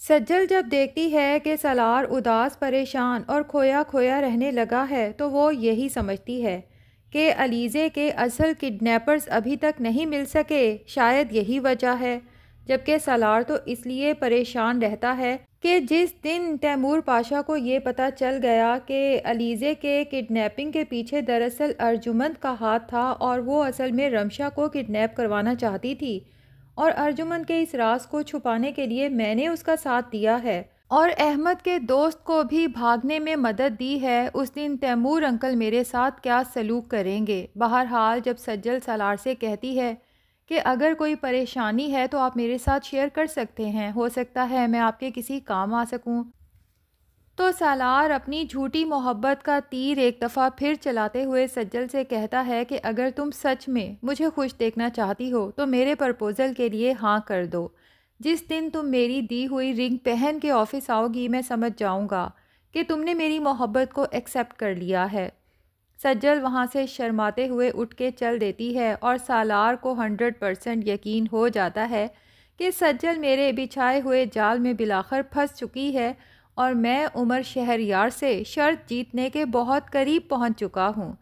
सज्जल जब देखती है कि सालार उदास, परेशान और खोया खोया रहने लगा है तो वो यही समझती है कि अलीज़े के असल किडनैपर्स अभी तक नहीं मिल सके। शायद यही वजह है। जबकि सालार तो इसलिए परेशान रहता है कि जिस दिन तैमूर पाशा को ये पता चल गया कि अलीज़े के किडनैपिंग के पीछे दरअसल अर्जुमंद का हाथ था और वो असल में रमशा को किडनैप करवाना चाहती थी, और अर्जुमंद के इस राज को छुपाने के लिए मैंने उसका साथ दिया है और अहमद के दोस्त को भी भागने में मदद दी है, उस दिन तैमूर अंकल मेरे साथ क्या सलूक करेंगे। बहरहाल जब सज्जल सालार से कहती है कि अगर कोई परेशानी है तो आप मेरे साथ शेयर कर सकते हैं, हो सकता है मैं आपके किसी काम आ सकूं, तो सालार अपनी झूठी मोहब्बत का तीर एक दफ़ा फिर चलाते हुए सज्जल से कहता है कि अगर तुम सच में मुझे खुश देखना चाहती हो तो मेरे प्रपोज़ल के लिए हाँ कर दो। जिस दिन तुम मेरी दी हुई रिंग पहन के ऑफिस आओगी मैं समझ जाऊंगा कि तुमने मेरी मोहब्बत को एक्सेप्ट कर लिया है। सज्जल वहाँ से शर्माते हुए उठ के चल देती है और सालार को 100% यकीन हो जाता है कि सज्जल मेरे बिछाए हुए जाल में बिलाखर फंस चुकी है और मैं उमर शहरयार से शर्त जीतने के बहुत करीब पहुँच चुका हूँ।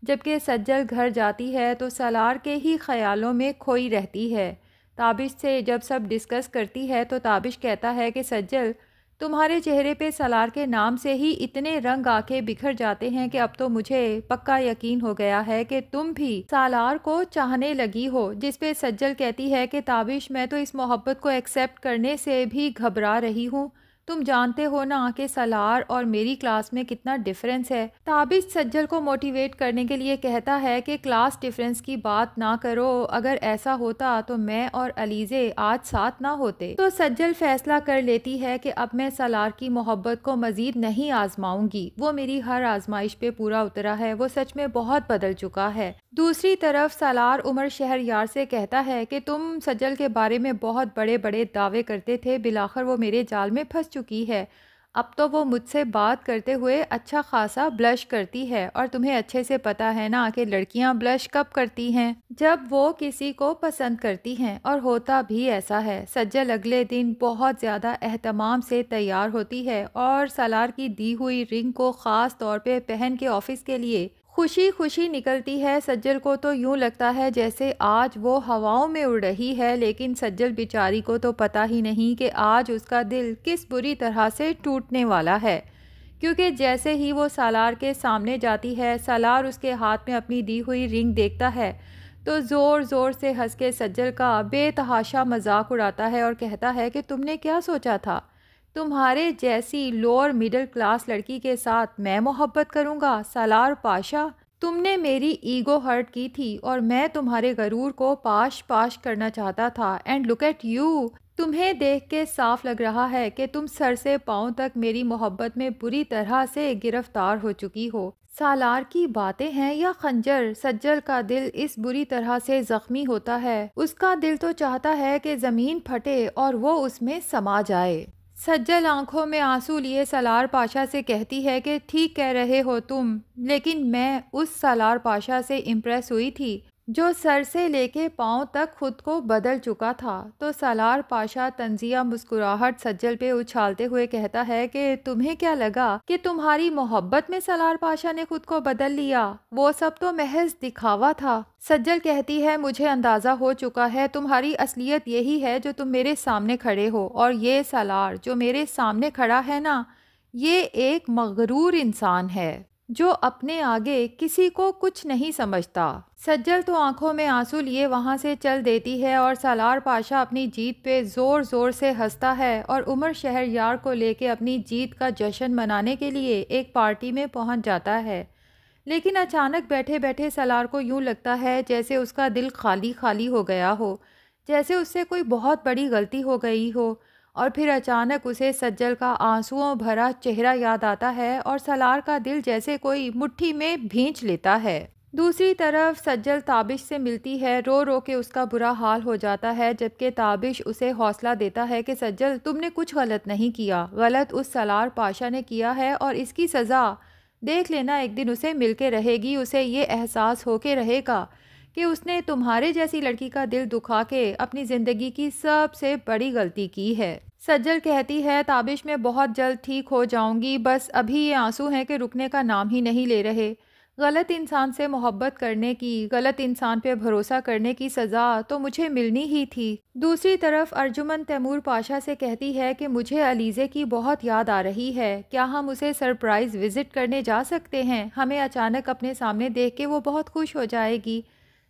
जबकि सज्जल घर जाती है तो सालार के ही ख्यालों में खोई रहती है। ताबिश से जब सब डिस्कस करती है तो ताबिश कहता है कि सज्जल, तुम्हारे चेहरे पे सालार के नाम से ही इतने रंग आके बिखर जाते हैं कि अब तो मुझे पक्का यकीन हो गया है कि तुम भी सालार को चाहने लगी हो। जिस पे सज्जल कहती है कि ताबिश, मैं तो इस मोहब्बत को एक्सेप्ट करने से भी घबरा रही हूँ। तुम जानते हो ना कि सालार और मेरी क्लास में कितना डिफरेंस है। ताबिश सज्जल को मोटिवेट करने के लिए कहता है कि क्लास डिफरेंस की बात ना करो, अगर ऐसा होता तो मैं और अलीज़े आज साथ ना होते। तो सज्जल फैसला कर लेती है कि अब मैं सालार की मोहब्बत को मज़ीद नहीं आजमाऊंगी। वो मेरी हर आजमाइश पे पूरा उतरा है, वो सच में बहुत बदल चुका है। दूसरी तरफ सालार उमर शहरयार से कहता है कि तुम सज्जल के बारे में बहुत बड़े बड़े दावे करते थे, बिलाखर वो मेरे जाल में फंस चुकी है। अब तो वो मुझसे बात करते हुए अच्छा खासा ब्लश करती है, और तुम्हें अच्छे से पता है ना कि लड़कियां ब्लश कब करती हैं, जब वो किसी को पसंद करती हैं, और होता भी ऐसा है। सज्जल अगले दिन बहुत ज़्यादा एहतमाम से तैयार होती है और सालार की दी हुई रिंग को ख़ास तौर पे पहन के ऑफिस के लिए खुशी खुशी निकलती है। सज्जल को तो यूं लगता है जैसे आज वो हवाओं में उड़ रही है, लेकिन सज्जल बेचारी को तो पता ही नहीं कि आज उसका दिल किस बुरी तरह से टूटने वाला है। क्योंकि जैसे ही वो सालार के सामने जाती है, सालार उसके हाथ में अपनी दी हुई रिंग देखता है तो ज़ोर ज़ोर से हंस के सज्जल का बेतहाशा मजाक उड़ाता है और कहता है कि तुमने क्या सोचा था, तुम्हारे जैसी लोअर मिडिल क्लास लड़की के साथ मैं मोहब्बत करूंगा? सालार पाशा, तुमने मेरी ईगो हर्ट की थी और मैं तुम्हारे गरूर को पाश पाश करना चाहता था। एंड लुक एट यू, तुम्हें देख के साफ लग रहा है कि तुम सर से पांव तक मेरी मोहब्बत में बुरी तरह से गिरफ्तार हो चुकी हो। सालार की बातें हैं या खंजर, सज्जल का दिल इस बुरी तरह से जख्मी होता है। उसका दिल तो चाहता है कि जमीन फटे और वो उसमें समा जाए। सज्जल आंखों में आंसू लिए सालार पाशा से कहती है कि ठीक कह रहे हो तुम, लेकिन मैं उस सालार पाशा से इम्प्रेस हुई थी जो सर से लेके पांव तक खुद को बदल चुका था। तो सालार पाशा तंजिया मुस्कुराहट सज्जल पे उछालते हुए कहता है कि तुम्हें क्या लगा कि तुम्हारी मोहब्बत में सालार पाशा ने खुद को बदल लिया? वो सब तो महज दिखावा था। सज्जल कहती है, मुझे अंदाज़ा हो चुका है तुम्हारी असलियत यही है जो तुम मेरे सामने खड़े हो, और ये सालार जो मेरे सामने खड़ा है ना, ये एक मगरूर इंसान है जो अपने आगे किसी को कुछ नहीं समझता। सज्जल तो आंखों में आंसू लिए वहां से चल देती है और सालार पाशा अपनी जीत पे जोर जोर से हंसता है और उमर शहरयार को लेके अपनी जीत का जश्न मनाने के लिए एक पार्टी में पहुंच जाता है। लेकिन अचानक बैठे बैठे सालार को यूं लगता है जैसे उसका दिल खाली खाली हो गया हो, जैसे उससे कोई बहुत बड़ी गलती हो गई हो। और फिर अचानक उसे सज्जल का आंसुओं भरा चेहरा याद आता है और सालार का दिल जैसे कोई मुट्ठी में भींच लेता है। दूसरी तरफ सज्जल ताबिश से मिलती है, रो रो के उसका बुरा हाल हो जाता है, जबकि ताबिश उसे हौसला देता है कि सज्जल, तुमने कुछ गलत नहीं किया, गलत उस सालार पाशा ने किया है और इसकी सज़ा देख लेना एक दिन उसे मिलके रहेगी। उसे ये एहसास होके रहेगा कि उसने तुम्हारे जैसी लड़की का दिल दुखा के अपनी ज़िंदगी की सबसे बड़ी गलती की है। सज्जल कहती है, ताबिश मैं बहुत जल्द ठीक हो जाऊंगी, बस अभी ये आंसू हैं कि रुकने का नाम ही नहीं ले रहे। गलत इंसान से मोहब्बत करने की, गलत इंसान पे भरोसा करने की सज़ा तो मुझे मिलनी ही थी। दूसरी तरफ अर्जुमन तैमूर पाशा से कहती है कि मुझे अलीज़े की बहुत याद आ रही है, क्या हम उसे सरप्राइज़ विज़िट करने जा सकते हैं? हमें अचानक अपने सामने देख के वो बहुत खुश हो जाएगी।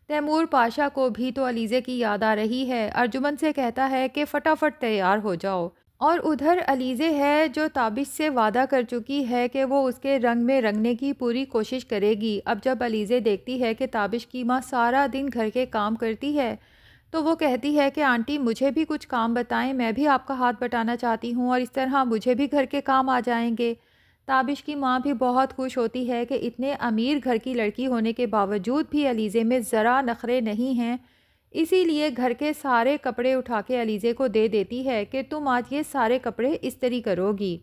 तैमूर पाशा को भी तो अलीज़े की याद आ रही है। अर्जुमन से कहता है कि फटाफट तैयार हो जाओ। और उधर अलीज़े है जो ताबिश से वादा कर चुकी है कि वो उसके रंग में रंगने की पूरी कोशिश करेगी। अब जब अलीज़े देखती है कि ताबिश की माँ सारा दिन घर के काम करती है, तो वो कहती है कि आंटी मुझे भी कुछ काम बताएं, मैं भी आपका हाथ बटाना चाहती हूँ और इस तरह मुझे भी घर के काम आ जाएंगे। ताबिश की माँ भी बहुत खुश होती है कि इतने अमीर घर की लड़की होने के बावजूद भी अलीज़े में ज़रा नखरे नहीं हैं। इसीलिए घर के सारे कपड़े उठा के अलीज़े को दे देती है कि तुम आज ये सारे कपड़े इस्त्री करोगी।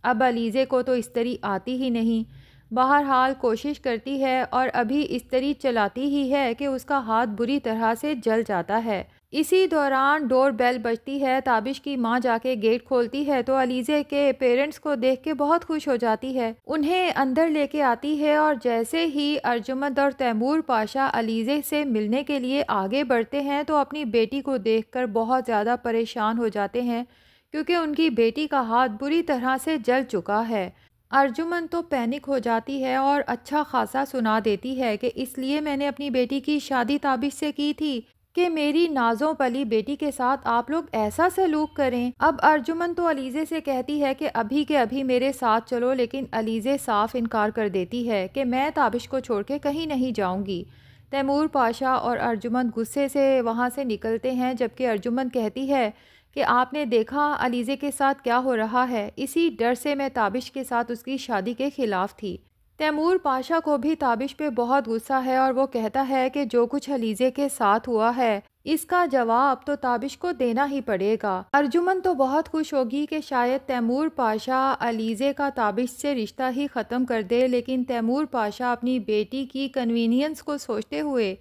अब अलीज़े को तो इस्त्री आती ही नहीं, बहरहाल कोशिश करती है और अभी इस्त्री चलाती ही है कि उसका हाथ बुरी तरह से जल जाता है। इसी दौरान डोर बेल बजती है। ताबिश की माँ जाके गेट खोलती है तो अलीज़े के पेरेंट्स को देख के बहुत खुश हो जाती है, उन्हें अंदर लेके आती है और जैसे ही अर्जुमंद और तैमूर पाशा अलीज़े से मिलने के लिए आगे बढ़ते हैं तो अपनी बेटी को देखकर बहुत ज़्यादा परेशान हो जाते हैं, क्योंकि उनकी बेटी का हाथ बुरी तरह से जल चुका है। अर्जुमन तो पैनिक हो जाती है और अच्छा खासा सुना देती है कि इसलिए मैंने अपनी बेटी की शादी ताबिश से की थी कि मेरी नाजों पली बेटी के साथ आप लोग ऐसा सलूक करें। अब अर्जुमन तो अलीज़े से कहती है कि अभी के अभी मेरे साथ चलो, लेकिन अलीज़े साफ इनकार कर देती है कि मैं ताबिश को छोड़ के कहीं नहीं जाऊंगी। तैमूर पाशा और अर्जुमन गुस्से से वहाँ से निकलते हैं, जबकि अर्जुमन कहती है कि आपने देखा अलीज़े के साथ क्या हो रहा है, इसी डर से मैं ताबिश के साथ उसकी शादी के खिलाफ थी। तैमूर पाशा को भी ताबिश पे बहुत गुस्सा है और वो कहता है कि जो कुछ अलीज़े के साथ हुआ है इसका जवाब तो ताबिश को देना ही पड़ेगा। अर्जुमन तो बहुत खुश होगी कि शायद तैमूर पाशा अलीज़े का ताबिश से रिश्ता ही ख़त्म कर दे, लेकिन तैमूर पाशा अपनी बेटी की कन्वीनियंस को सोचते हुए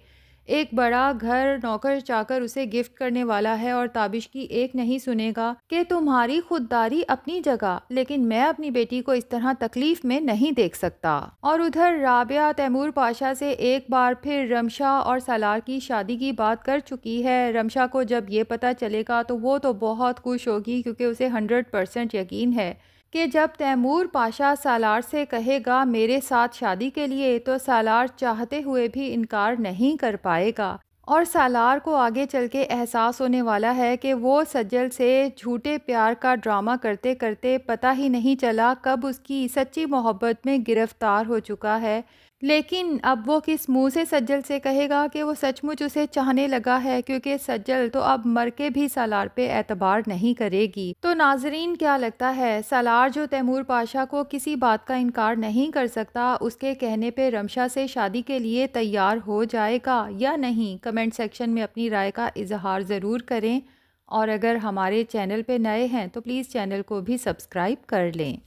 एक बड़ा घर नौकर चाकर उसे गिफ्ट करने वाला है और ताबिश की एक नहीं सुनेगा कि तुम्हारी खुददारी अपनी जगह, लेकिन मैं अपनी बेटी को इस तरह तकलीफ में नहीं देख सकता। और उधर राबिया तैमूर पाशा से एक बार फिर रमशा और सालार की शादी की बात कर चुकी है। रमशा को जब ये पता चलेगा तो वो तो बहुत खुश होगी, क्योंकि उसे 100% यकीन है कि जब तैमूर पाशा सालार से कहेगा मेरे साथ शादी के लिए, तो सालार चाहते हुए भी इनकार नहीं कर पाएगा। और सालार को आगे चल के एहसास होने वाला है कि वो सज्जल से झूठे प्यार का ड्रामा करते करते पता ही नहीं चला कब उसकी सच्ची मोहब्बत में गिरफ्तार हो चुका है। लेकिन अब वो किस मुंह से सज्जल से कहेगा कि वो सचमुच उसे चाहने लगा है, क्योंकि सज्जल तो अब मर के भी सालार पे एतबार नहीं करेगी। तो नाजरीन, क्या लगता है सालार जो तैमूर पाशा को किसी बात का इनकार नहीं कर सकता, उसके कहने पे रमशा से शादी के लिए तैयार हो जाएगा या नहीं? कमेंट सेक्शन में अपनी राय का इजहार ज़रूर करें और अगर हमारे चैनल पे नए हैं तो प्लीज़ चैनल को भी सब्सक्राइब कर लें।